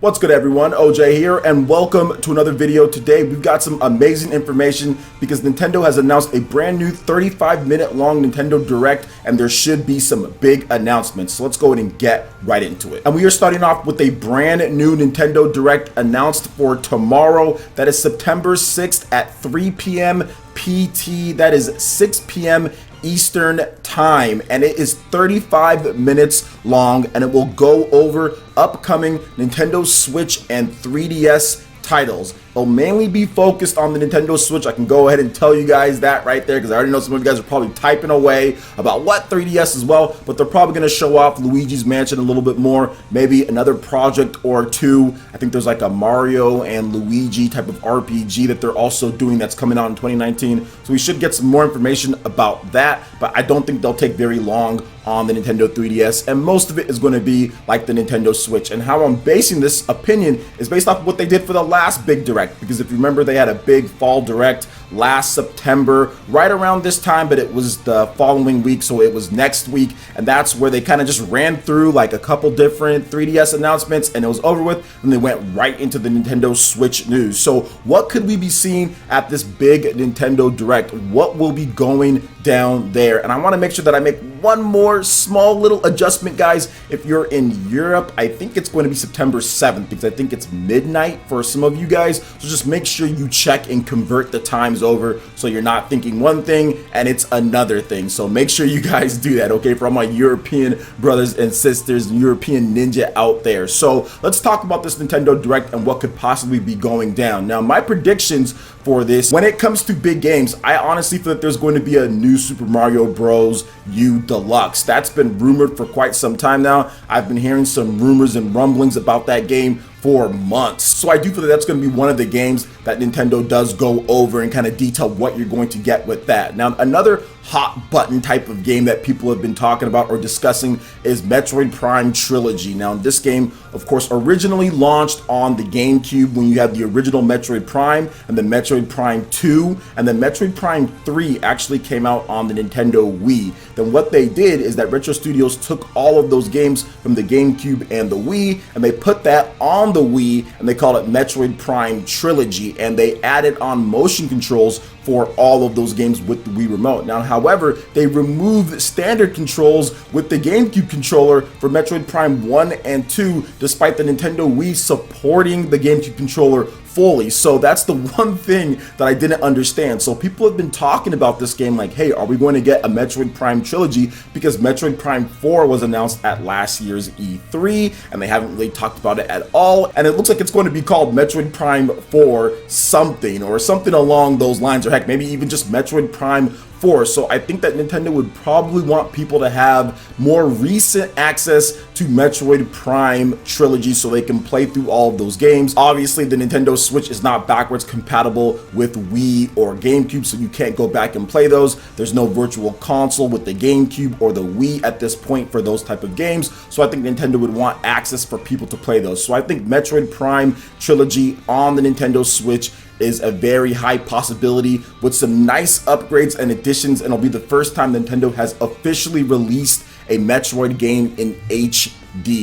What's good everyone, OJ here, and welcome to another video. Today we've got some amazing information because Nintendo has announced a brand new 35-minute long Nintendo Direct, and there should be some big announcements. So let's go ahead and get right into it. And we are starting off with a brand new Nintendo Direct announced for tomorrow. That is September 6th at 3 p.m. PT. That is 6 p.m. Eastern time, and it is 35 minutes long, and it will go over upcoming Nintendo Switch and 3DS titles. It'll mainly be focused on the Nintendo Switch. I can go ahead and tell you guys that right there because I already know some of you guys are probably typing away about what 3DS as well, but they're probably going to show off Luigi's Mansion a little bit more, maybe another project or two. I think there's like a Mario and Luigi type of RPG that they're also doing that's coming out in 2019, so we should get some more information about that, but I don't think they'll take very long on the Nintendo 3DS, and most of it is going to be like the Nintendo Switch. And how I'm basing this opinion is based off of what they did for the last big Direct, because if you remember, they had a big fall Direct last September right around this time, but it was the following week, so it was next week, and that's where they kind of just ran through like a couple different 3DS announcements and it was over with, and they went right into the Nintendo Switch news. So what could we be seeing at this big Nintendo Direct? What will be going down there? And I want to make sure that I make one more small little adjustment, guys. If you're in Europe, I think it's going to be September 7th because I think it's midnight for some of you guys, so just make sure you check and convert the times over so you're not thinking one thing and it's another thing. So make sure you guys do that, okay, for all my European brothers and sisters and European ninja out there. So let's talk about this Nintendo Direct and what could possibly be going down. Now, my predictions for this, when it comes to big games, I honestly feel that there's going to be a new Super Mario Bros. U Deluxe. That's been rumored for quite some time now. I've been hearing some rumors and rumblings about that game for months. So I do feel that that's going to be one of the games that Nintendo does go over and kind of detail what you're going to get with that. Now, another hot button type of game that people have been talking about or discussing is Metroid Prime Trilogy. Now, this game, of course, originally launched on the GameCube when you had the original Metroid Prime and then Metroid Prime 2, and then Metroid Prime 3 actually came out on the Nintendo Wii. Then what they did is that Retro Studios took all of those games from the GameCube and the Wii, and they put that on the Wii, and they called it Metroid Prime Trilogy, and they added on motion controls for all of those games with the Wii Remote. Now, however, they removed standard controls with the GameCube controller for Metroid Prime 1 and 2, despite the Nintendo Wii supporting the GameCube controller fully. So that's the one thing that I didn't understand. So people have been talking about this game like, hey, are we going to get a Metroid Prime Trilogy? Because Metroid Prime 4 was announced at last year's E3, and they haven't really talked about it at all. And it looks like it's going to be called Metroid Prime 4 something, or something along those lines, or heck, maybe even just Metroid Prime 4. So I think that Nintendo would probably want people to have more recent access to Metroid Prime Trilogy so they can play through all of those games. Obviously, the Nintendo Switch is not backwards compatible with Wii or GameCube, so you can't go back and play those. There's no virtual console with the GameCube or the Wii at this point for those type of games, so I think Nintendo would want access for people to play those. So I think Metroid Prime Trilogy on the Nintendo Switch is a very high possibility with some nice upgrades and additions, and it'll be the first time Nintendo has officially released a Metroid game in HD,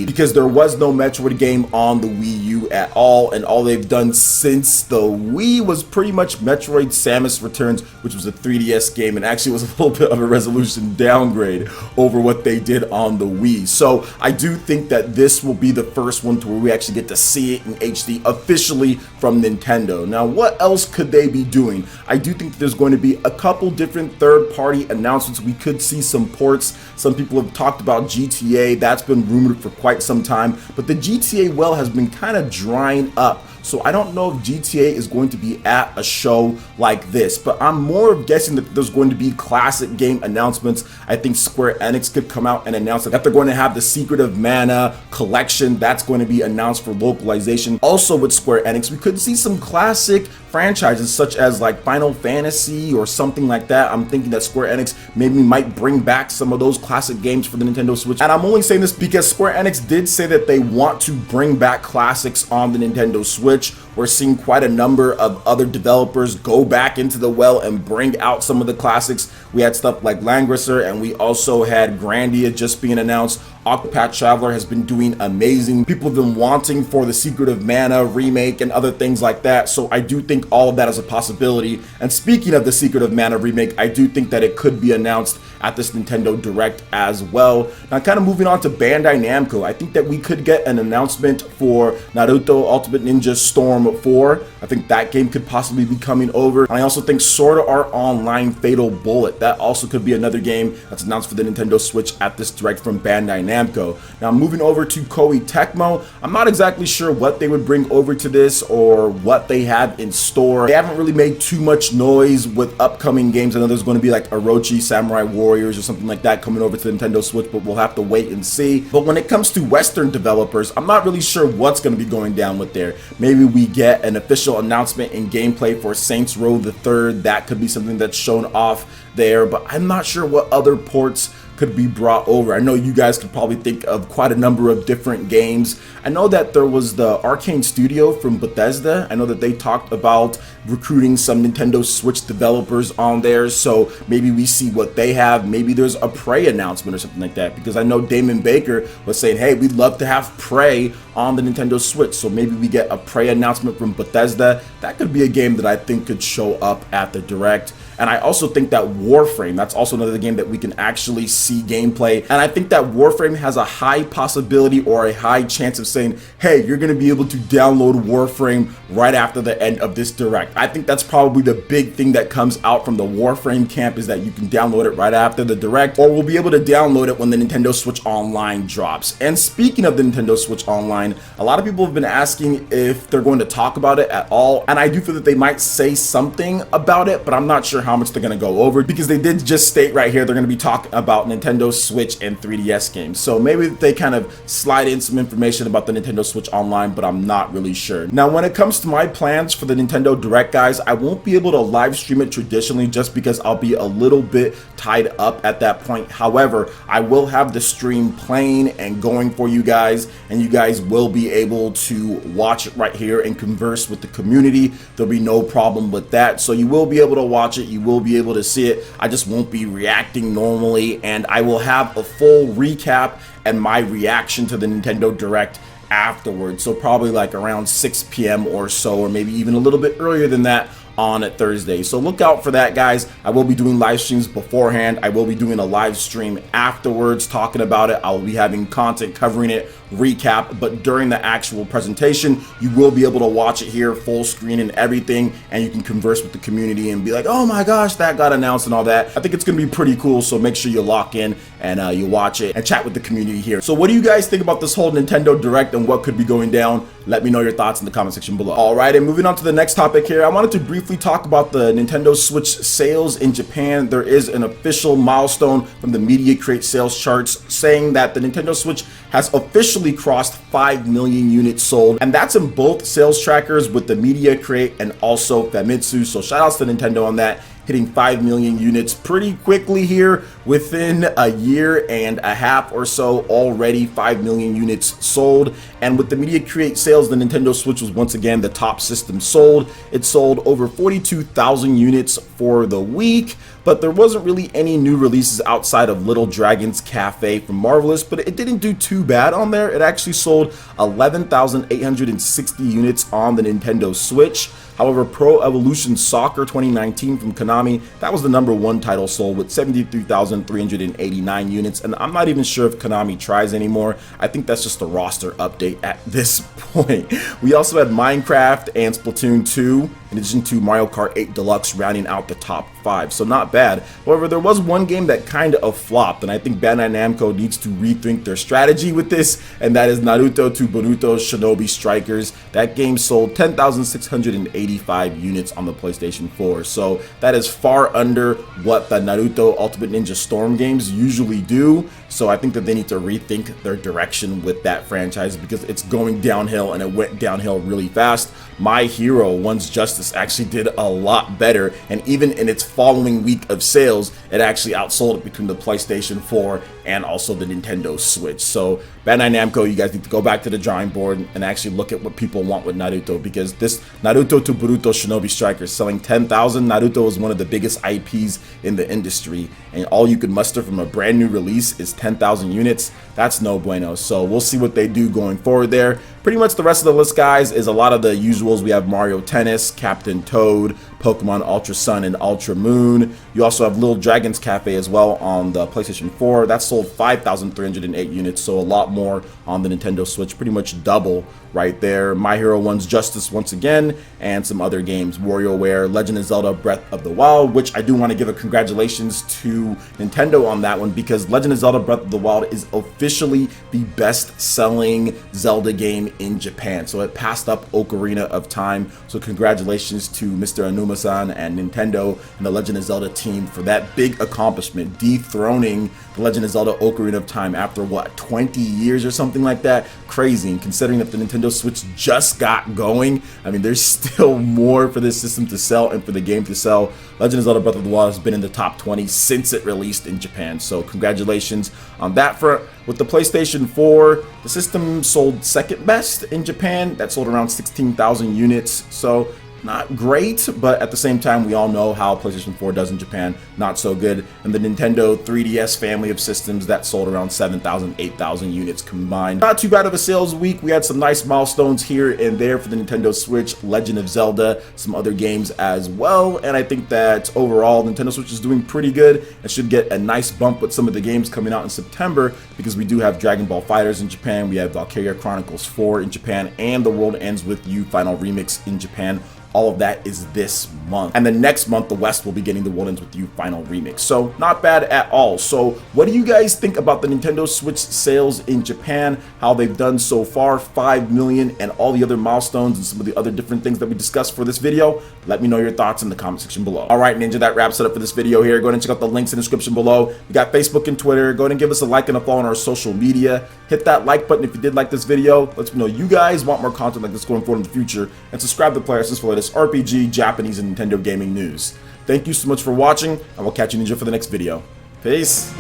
because there was no Metroid game on the Wii U at all, and all they've done since the Wii was pretty much Metroid Samus Returns, which was a 3DS game, and actually was a little bit of a resolution downgrade over what they did on the Wii. So I do think that this will be the first one to where we actually get to see it in HD officially from Nintendo. Now, what else could they be doing? I do think that there's going to be a couple different third-party announcements. We could see some ports. Some people have talked about GTA. That's been rumored for quite some time, but the GTA well has been kind of drying up. So I don't know if GTA is going to be at a show like this, but I'm more of guessing that there's going to be classic game announcements. I think Square Enix could come out and announce that they're going to have the Secret of Mana collection that's going to be announced for localization. Also with Square Enix, we could see some classic franchises such as like Final Fantasy or something like that. I'm thinking that Square Enix maybe might bring back some of those classic games for the Nintendo Switch. And I'm only saying this because Square Enix did say that they want to bring back classics on the Nintendo Switch. Switch. We're seeing quite a number of other developers go back into the well and bring out some of the classics. We had stuff like Langrisser, and we also had Grandia just being announced. Octopath Traveler has been doing amazing. People have been wanting for the Secret of Mana remake and other things like that. So I do think all of that is a possibility. And speaking of the Secret of Mana remake, I do think that it could be announced at this Nintendo Direct as well. Now, kind of moving on to Bandai Namco, I think that we could get an announcement for Naruto Ultimate Ninja Storm 4. I think that game could possibly be coming over. And I also think Sword Art Online Fatal Bullet, that also could be another game that's announced for the Nintendo Switch at this Direct from Bandai Namco. Now, moving over to Koei Tecmo, I'm not exactly sure what they would bring over to this or what they have in store. They haven't really made too much noise with upcoming games. I know there's going to be like Orochi Samurai Warriors or something like that coming over to the Nintendo Switch, but we'll have to wait and see. But when it comes to Western developers, I'm not really sure what's going to be going down with there. Maybe we get an official announcement in gameplay for Saints Row the Third. That could be something that's shown off there, but I'm not sure what other ports could be brought over. I know you guys could probably think of quite a number of different games. I know that there was the Arcane Studio from Bethesda. I know that they talked about recruiting some Nintendo Switch developers on there, so maybe we see what they have. Maybe there's a Prey announcement or something like that, because I know Damon Baker was saying, hey, we'd love to have Prey on the Nintendo Switch, so maybe we get a Prey announcement from Bethesda. That could be a game that I think could show up at the Direct. And I also think that Warframe, that's also another game that we can actually see gameplay. And I think that Warframe has a high possibility or a high chance of saying, hey, you're going to be able to download Warframe right after the end of this Direct. I think that's probably the big thing that comes out from the Warframe camp, is that you can download it right after the Direct, or we'll be able to download it when the Nintendo Switch Online drops. And speaking of the Nintendo Switch Online, a lot of people have been asking if they're going to talk about it at all. And I do feel that they might say something about it, but I'm not sure how much they're going to go over, because they did just state right here they're going to be talking about Nintendo Switch and 3DS games. So maybe they kind of slide in some information about the Nintendo Switch Online, but I'm not really sure. Now, when it comes to my plans for the Nintendo Direct, guys, I won't be able to live stream it traditionally just because I'll be a little bit tied up at that point. However, I will have the stream playing and going for you guys, and you guys will be able to watch it right here and converse with the community. There'll be no problem with that. So you will be able to watch it. You will be able to see it. I just won't be reacting normally, and I will have a full recap and my reaction to the Nintendo Direct afterwards. So probably like around 6 p.m. or so, or maybe even a little bit earlier than that on Thursday. So look out for that, guys. I will be doing live streams beforehand. I will be doing a live stream afterwards talking about it. I will be having content covering it, recap, but during the actual presentation, you will be able to watch it here full screen and everything, and you can converse with the community and be like, oh my gosh, that got announced and all that. I think it's gonna be pretty cool, so make sure you lock in and you watch it and chat with the community here. So what do you guys think about this whole Nintendo Direct and what could be going down? Let me know your thoughts in the comment section below. All right, and moving on to the next topic here, I wanted to briefly talk about the Nintendo Switch sales in Japan. There is an official milestone from the Media Create sales charts saying that the Nintendo Switch has officially crossed 5 million units sold, and that's in both sales trackers with the Media Create and also Famitsu. So shout outs to Nintendo on that, hitting 5 million units pretty quickly here within a year and a half or so. Already 5 million units sold, and with the Media Create sales, the Nintendo Switch was once again the top system sold. It sold over 42,000 units for the week, but there wasn't really any new releases outside of Little Dragon's Cafe from Marvelous, but it didn't do too bad on there. It actually sold 11,860 units on the Nintendo Switch. However, Pro Evolution Soccer 2019 from Konami, that was the #1 title sold with 73,389 units, and I'm not even sure if Konami tries anymore. I think that's just a roster update at this point. We also had Minecraft and Splatoon 2, in addition to Mario Kart 8 Deluxe rounding out the top 5, so not bad. However, there was one game that kind of flopped, and I think Bandai Namco needs to rethink their strategy with this, and that is Naruto to Boruto Shinobi Strikers. That game sold 10,685 units on the PlayStation 4, so that is far under what the Naruto Ultimate Ninja Storm games usually do. So I think that they need to rethink their direction with that franchise, because it's going downhill, and it went downhill really fast. My Hero One's Justice actually did a lot better, and even in its following week of sales, it actually outsold it between the PlayStation 4 and also the Nintendo Switch. So Bandai Namco, you guys need to go back to the drawing board and actually look at what people want with Naruto, because this Naruto to Boruto Shinobi Striker selling 10,000. Naruto is one of the biggest IPs in the industry, and all you could muster from a brand new release is 10,000 units. That's no bueno. So we'll see what they do going forward there. Pretty much the rest of the list, guys, is a lot of the usuals. We have Mario Tennis, Captain Toad, Pokemon Ultra Sun and Ultra Moon. You also have Little Dragon's Cafe as well on the PlayStation 4. That sold 5,308 units, so a lot more on the Nintendo Switch, pretty much double right there. My Hero 1's Justice once again, and some other games, WarioWare, Legend of Zelda Breath of the Wild, which I do want to give a congratulations to Nintendo on that one, because Legend of Zelda Breath of the Wild is officially the best-selling Zelda game in Japan. So it passed up Ocarina of Time. So congratulations to Mr. Anuma-san and Nintendo and the Legend of Zelda team for that big accomplishment, dethroning the Legend of Zelda Ocarina of Time after what, 20 years or something like that? Crazy. And considering that the Nintendo Switch just got going, I mean, there's still more for this system to sell and for the game to sell. Legend of Zelda Breath of the Wild has been in the top 20 since it released in Japan. So congratulations on that front. With the PlayStation 4, the system sold second best in Japan. That sold around 16,000 units. So not great, but at the same time, we all know how PlayStation 4 does in Japan. Not so good. And the Nintendo 3DS family of systems, that sold around 7,000, 8,000 units combined. Not too bad of a sales week. We had some nice milestones here and there for the Nintendo Switch, Legend of Zelda, some other games as well. And I think that overall, Nintendo Switch is doing pretty good and should get a nice bump with some of the games coming out in September, because we do have Dragon Ball FighterZ in Japan, we have Valkyria Chronicles 4 in Japan, and The World Ends With You Final Remix in Japan. All of that is this month. And then next month, the West will be getting The World Ends With You Final Remix. So not bad at all. So what do you guys think about the Nintendo Switch sales in Japan? How they've done so far, 5 million, and all the other milestones and some of the other different things that we discussed for this video? Let me know your thoughts in the comment section below. All right, Ninja, that wraps it up for this video here. Go ahead and check out the links in the description below. We got Facebook and Twitter. Go ahead and give us a like and a follow on our social media. Hit that like button if you did like this video. Let me know you guys want more content like this going forward in the future. And subscribe to PlayerEssence for latest RPG, Japanese, and Nintendo gaming news. Thank you so much for watching, and we'll catch you, Ninja, for the next video. Peace.